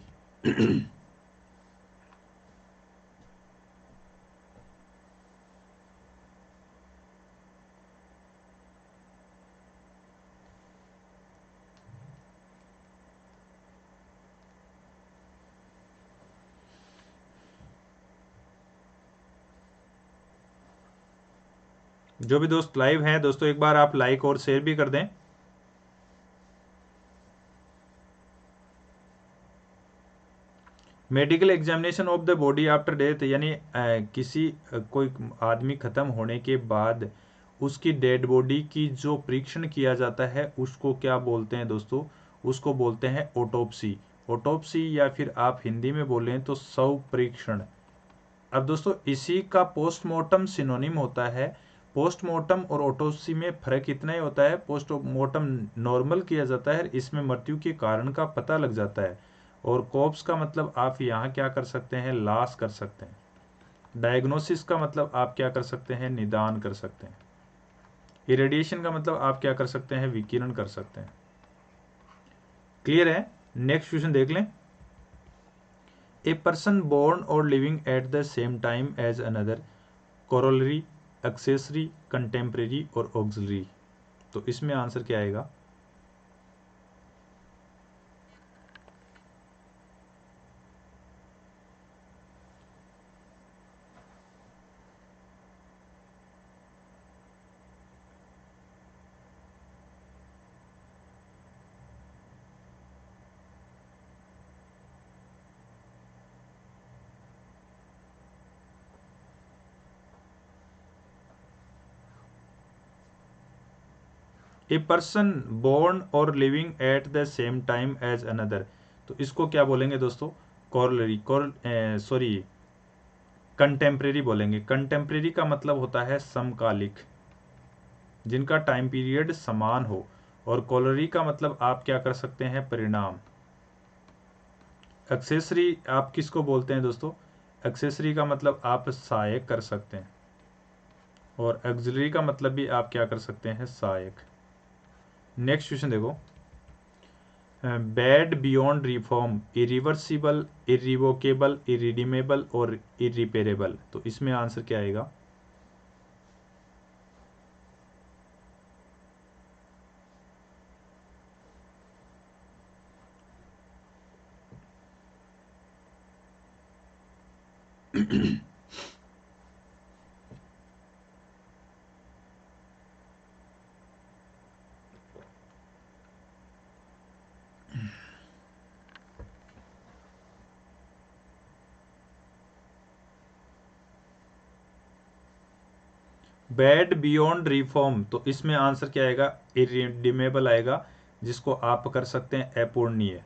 जो भी दोस्त लाइव हैं दोस्तों, एक बार आप लाइक और शेयर भी कर दें। Medical examination of the body after death, यानी किसी कोई आदमी खत्म होने के बाद उसकी डेड बॉडी की जो परीक्षण किया जाता है उसको क्या बोलते हैं दोस्तों? उसको बोलते हैं ऑटोप्सी। ऑटोप्सी, या फिर आप हिंदी में बोलें तो शव परीक्षण। अब दोस्तों इसी का पोस्टमार्टम सिनोनिम होता है। पोस्टमार्टम और ऑटोप्सी में फर्क इतना ही होता है, पोस्टमार्टम नॉर्मल किया जाता है, इसमें मृत्यु के कारण का पता लग जाता है। और कॉप्स का मतलब आप यहाँ क्या कर सकते हैं? लाश कर सकते हैं। डायग्नोसिस का मतलब आप क्या कर सकते हैं? निदान कर सकते हैं। इरेडिएशन का मतलब आप क्या कर सकते हैं? विकिरण कर सकते हैं। क्लियर है? नेक्स्ट क्वेश्चन देख लें। ए पर्सन बोर्न और living at the same time as another, corollary, accessory, contemporary और ऑक्सिलरी, तो इसमें आंसर क्या आएगा? ए पर्सन बोर्न और living at the same time as another, तो इसको क्या बोलेंगे दोस्तों? कोरोलरी, सॉरी, कंटेम्प्रेरी बोलेंगे। कंटेम्प्रेरी का मतलब होता है समकालिक, जिनका टाइम पीरियड समान हो। और कोरोलरी का मतलब आप क्या कर सकते हैं? परिणाम। एक्सेसरी आप किसको बोलते हैं दोस्तों? एक्सेसरी का मतलब आप सहायक कर सकते हैं, और एक्सिलरी का मतलब भी आप क्या कर सकते हैं? सहायक। नेक्स्ट क्वेश्चन देखो। Bad beyond reform, irreversible, irrevocable, irredeemable और इरिपेरेबल। तो इसमें आंसर क्या आएगा? बैड बियॉन्ड रिफॉर्म, तो इसमें आंसर क्या आएगा? इरिडीमेबल आएगा, जिसको आप कर सकते हैं अपूर्णीय।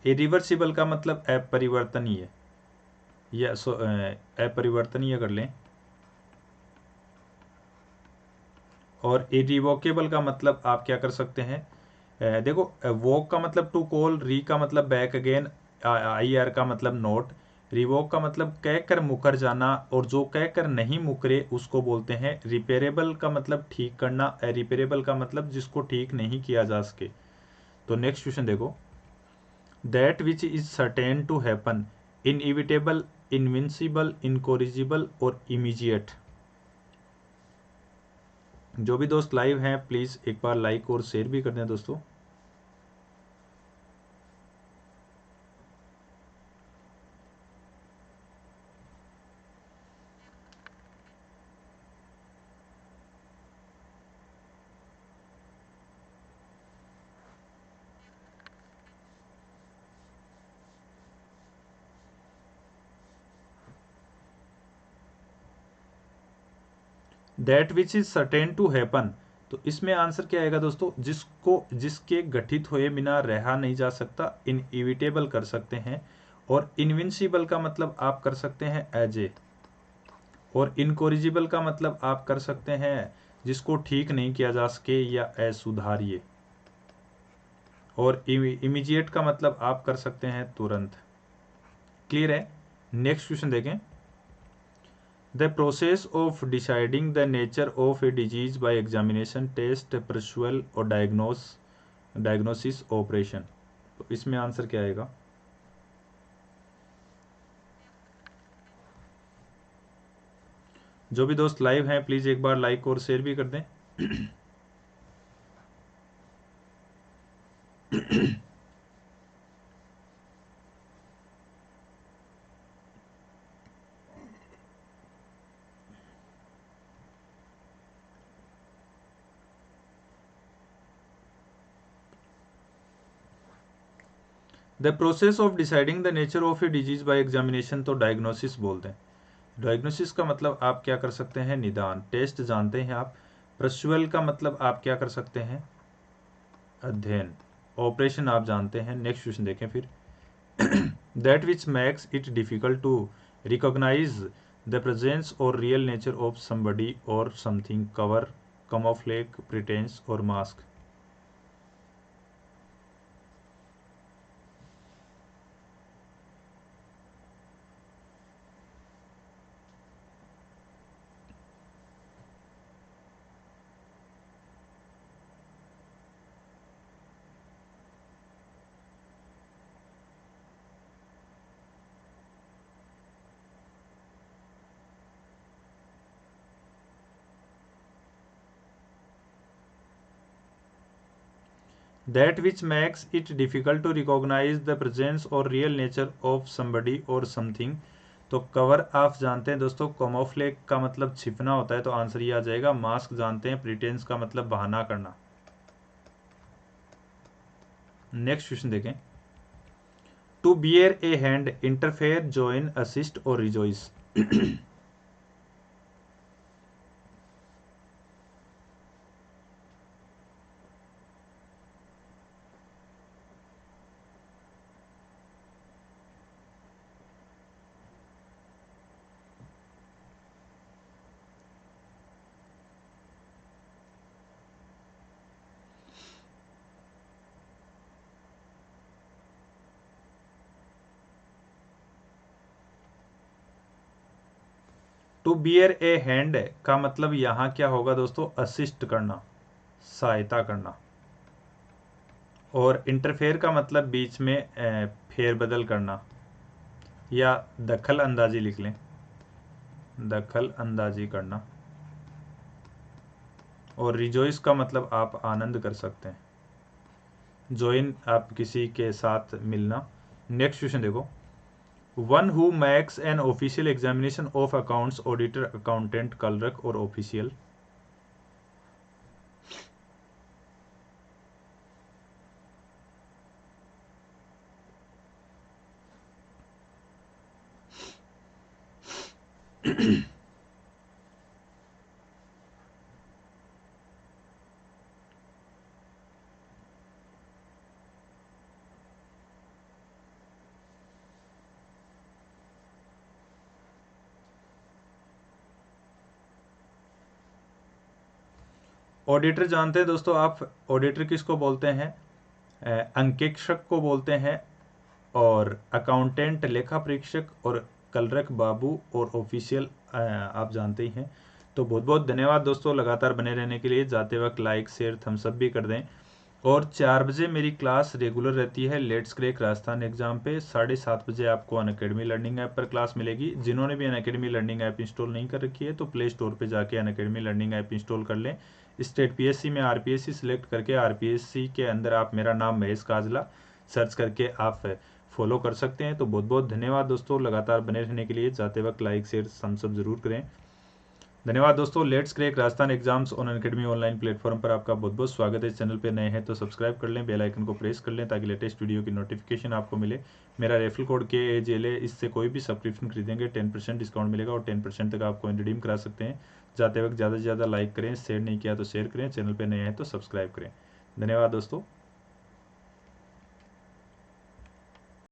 इरिवर्सिबल का मतलब अपरिवर्तनीय, या अपरिवर्तनीय कर लें। और इरिवोकेबल का मतलब आप क्या कर सकते हैं? देखो, वोक का मतलब टू कॉल, री का मतलब बैक अगेन, आई आर का मतलब नोट, रिवोक का मतलब कह कर मुकर जाना, और जो कह कर नहीं मुकरे उसको बोलते हैं रिपेरेबल का मतलब ठीक करना, रिपेरेबल का मतलब जिसको ठीक नहीं किया जा सके। तो नेक्स्ट क्वेश्चन देखो, that which is certain to happen, inevitable, invincible, incorrigible और इमीजिएट। जो भी दोस्त लाइव हैं प्लीज़ एक बार लाइक और शेयर भी कर दें दोस्तों। That which is certain to happen, तो इसमें आंसर क्या आएगा दोस्तों? जिसके गठित हुए बिना रहा नहीं जा सकता, इनइविटेबल कर सकते हैं। और इनविंसिबल का मतलब आप कर सकते हैं एज ए, और इनकोरिजिबल का मतलब आप कर सकते हैं जिसको ठीक नहीं किया जा सके या असुधार्य। और इमीजिएट का मतलब आप कर सकते हैं तुरंत। क्लियर है? नेक्स्ट क्वेश्चन देखें, the process of deciding the nature of a disease by examination, test, perusal और डायग्नोसिस, ऑपरेशन। तो इसमें आंसर क्या आएगा? जो भी दोस्त लाइव हैं प्लीज एक बार लाइक और शेयर भी कर दें। The process of deciding the nature of a disease by examination, तो डायग्नोसिस बोलते हैं। डायग्नोसिस का मतलब आप क्या कर सकते हैं? निदान। टेस्ट जानते हैं आप। प्रस्युअल का मतलब आप क्या कर सकते हैं? अध्ययन। ऑपरेशन आप जानते हैं। नेक्स्ट क्वेश्चन देखें फिर, that which makes it difficult to recognise the presence और रियल नेचर ऑफ समबडी और समथिंग, कवर, कमोफ्लेक, प्रिटेंस और mask. That which makes it difficult to recognise the presence और रियल नेचर ऑफ समबडी और something, तो cover आप जानते हैं दोस्तों। कमोफ्लेक का मतलब छिपना होता है, तो आंसर ये आ जाएगा। मास्क जानते हैं। प्रिटेंस का मतलब बहाना करना। नेक्स्ट क्वेश्चन देखें, to bear a hand, interfere, join, assist और rejoice. To bear a hand का मतलब यहाँ क्या होगा दोस्तों, असिस्ट करना, सहायता करना। और इंटरफेयर का मतलब बीच में फेरबदल करना, या दखल अंदाजी लिख लें, दखल अंदाजी करना। और रिजॉइस का मतलब आप आनंद कर सकते हैं, ज्वाइन आप किसी के साथ मिलना। नेक्स्ट क्वेश्चन देखो, one who makes an official examination of accounts, auditor, accountant, clerk और ऑफिशियल। ऑडिटर जानते हैं दोस्तों आप, ऑडिटर किसको बोलते हैं, अंकेक्षक को बोलते हैं। और अकाउंटेंट लेखा परीक्षक, और क्लर्क बाबू, और ऑफिशियल आप जानते ही हैं। तो बहुत बहुत धन्यवाद दोस्तों लगातार बने रहने के लिए। जाते वक्त लाइक शेयर थम्स अप भी कर दें। और 4 बजे मेरी क्लास रेगुलर रहती है लेट्स क्रैक राजस्थान एग्जाम पे। 7:30 बजे आपको अनअकैडमी लर्निंग ऐप पर क्लास मिलेगी। जिन्होंने भी अनअकैडमी लर्निंग ऐप इंस्टॉल नहीं कर रखी है तो प्ले स्टोर पर जाके अनअकैडमी लर्निंग ऐप इंस्टॉल कर लें। स्टेट पीएससी में आरपीएससी सिलेक्ट करके आरपीएससी के अंदर आप मेरा नाम महेश काजला सर्च करके आप फॉलो कर सकते हैं। तो बहुत बहुत धन्यवाद दोस्तों लगातार बने रहने के लिए। जाते वक्त लाइक शेयर थम्स अप जरूर करें। धन्यवाद दोस्तों। Let's crack Rajasthan exams on Unacademy online platform पर आपका बहुत बहुत स्वागत है। चैनल पे नए हैं तो सब्सक्राइब कर लें, बेल आइकन को प्रेस कर लें ताकि लेटेस्ट वीडियो की नोटिफिकेशन आपको मिले। मेरा रेफरल कोड KAJLA, इससे कोई भी सब्सक्रिप्शन खरीदेंगे 10% डिस्काउंट मिलेगा और 10% तक आपको रिडीम करा सकते हैं। जाते वक्त ज़्यादा से ज़्यादा लाइक करें, शेयर नहीं किया तो शेयर करें, चैनल पर नए हैं तो सब्सक्राइब करें। धन्यवाद दोस्तों।